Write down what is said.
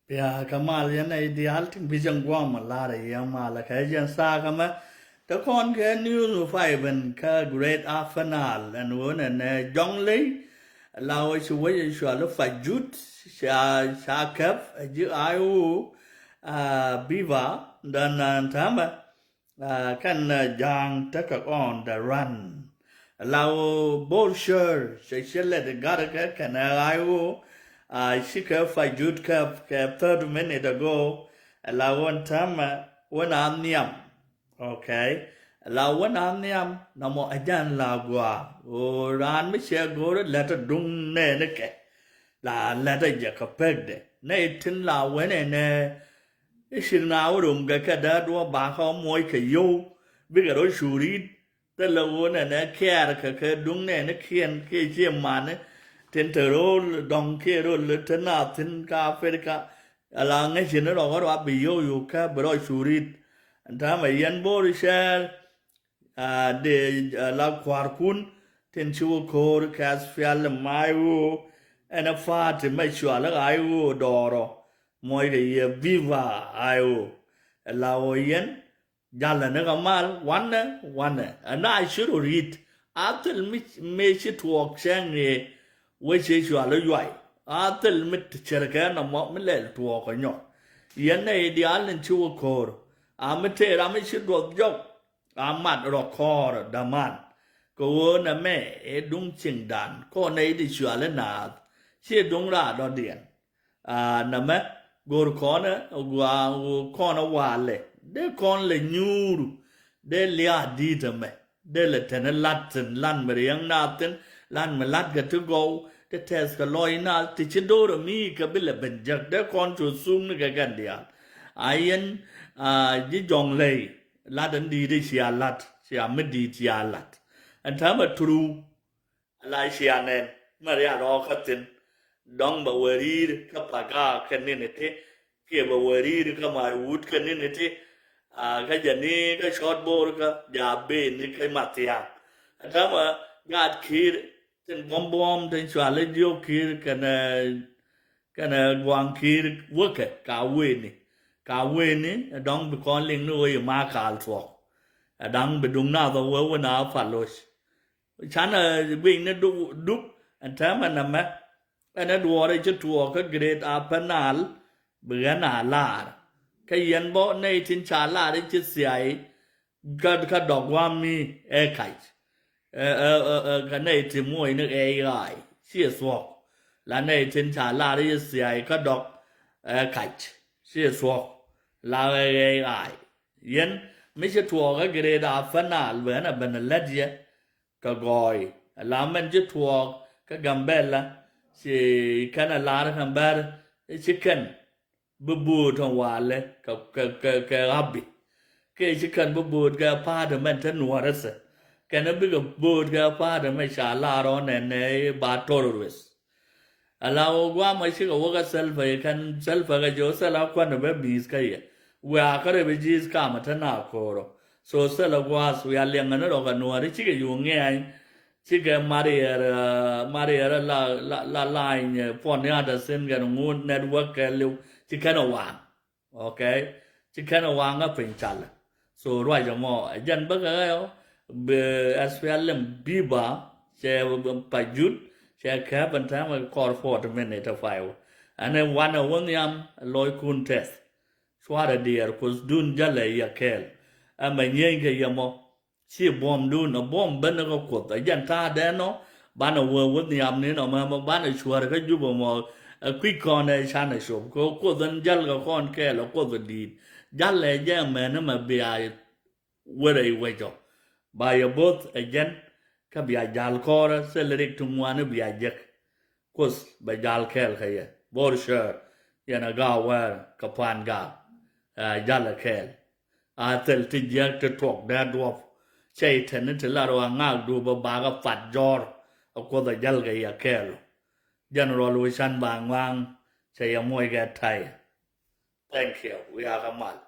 Ya kamal yan ay di alting bijang guam malare yang mala kaya jan sa kama ta kon ke news five and ka great afanal and one and jong lei lao chu wei chu lo fa jut sha kap ji ayu biva dan tama kan jang ta ka on the run lao bolsher she let the gar ka kan ayu she kept for good kept 30 minutes ago. La one time when I'm niam. Okay. La one I'm niam. No more again la gua. O ran me share go let a dung ne neke. La let a jack a peg de. Nay tin la when and ishin now room gaka dad wa back home moika yo. Bigger or should read. The low one and a care ka dung ne ne kian ke man. Trên từ đó đồng kia rồi lên trên nào trên cà phê cả là ngay trên đó có đó bị vô vô cả bữa đó surit anh ta mà yên bố đi xe để là quạt cún trên chỗ cổ cái phiền là mai vô anh ta phát thì mấy chuyện là ai vô đỏ rồi mọi cái viva ai vô là yên giờ là nó cái mal one anh ấy should read after me should talk sang này we che chwa lo yai a tel mit cherka na mo me le tuo ko nyo yen ne ideal nen chu ko a me te ra me chi do jok a mat ro ko da man ko na me e dung ching dan ko ne di chwa le na che dung ra do dien a na me gor ko na gwa ko na wa le de kon le nyuru de lia di de me de le ten latin lan me yang na ten lan me lat ga to go the test ka loy na ti chidoro mi ka bile benjak de kon chu sum ni ga gan dia ayen ji jong lei la dan di de sia lat sia me di sia lat an ta ma tru la sia nen maria ro ka tin dong ba weri ka pa ga ken ni te ke ba weri ka ma wut ken ni te ka jani ka short ball ka ja be ni kai matia an ta ma gad kir trên bom trên xóa lên vô kia cái này quang kia vớt cái cá quên này đóng bị con linh nuôi mà cả thuộc đang bị đúng nào rồi vớt nào phải rồi chán là bình nó đúc anh thấy mà nằm á anh ấy đùa đây chứ đùa cái great apanal bữa nào là cái yên bộ này trên trả là đấy chứ xài cái đọc qua mi e cái cái này thì mua nước AI chia sẻ là này trên trả là đi xài cái đọc cách chia sẻ là AI yên mấy cái thua cái này đã phân nào với nó bên led gì cái gọi là mình chỉ thua cái gambel là chỉ cái này là gambel chicken bubur thằng hòa lên cái hobby cái chicken bubur cái pa được mình thân nuôi đó cái nó biết cái bột cái pha để mấy xả la rồi này bà tourist alo qua mấy cái cái selfie kan selfie cái chỗ selfie quan nó biết bis cái và cái đấy bis cả mà thế nào rồi so selfie qua so ya liền nó rồi cái nuôi chỉ cái dùng nghe chỉ cái Maria la line phone này đã xin cái nguồn network cái lưu chỉ cái nó vàng ok chỉ cái nó vàng ở bên trái so rồi cho mò dân bất cái SPLM Biba, she Pajut, she cap and time a call for the minute of 5. And then one yam loy kun test. Swada dear, cause dun jale ya kel. And my yanka yamo, she bomb dun a bomb benago quote. A janta deno, banner were with the yam nino, mamma banner sure a jubamo, a quick on a chana shop, go quote then jalga con kel or quote the deed. Jale jam man, a be I where a wager. By a both again, Kabia Jalcora, Celerik to one of Biajak, Cos by Jalkel here, Borsher, Yanaga where Kapan ga, Jalakel. I tell Tijak to talk that dwarf, say tenant Laro Angag do a bag of fat jaw, of course the Jalga Yakel. General Wishan Bang Wang, say a moy get tired. Thank you, we are a mal.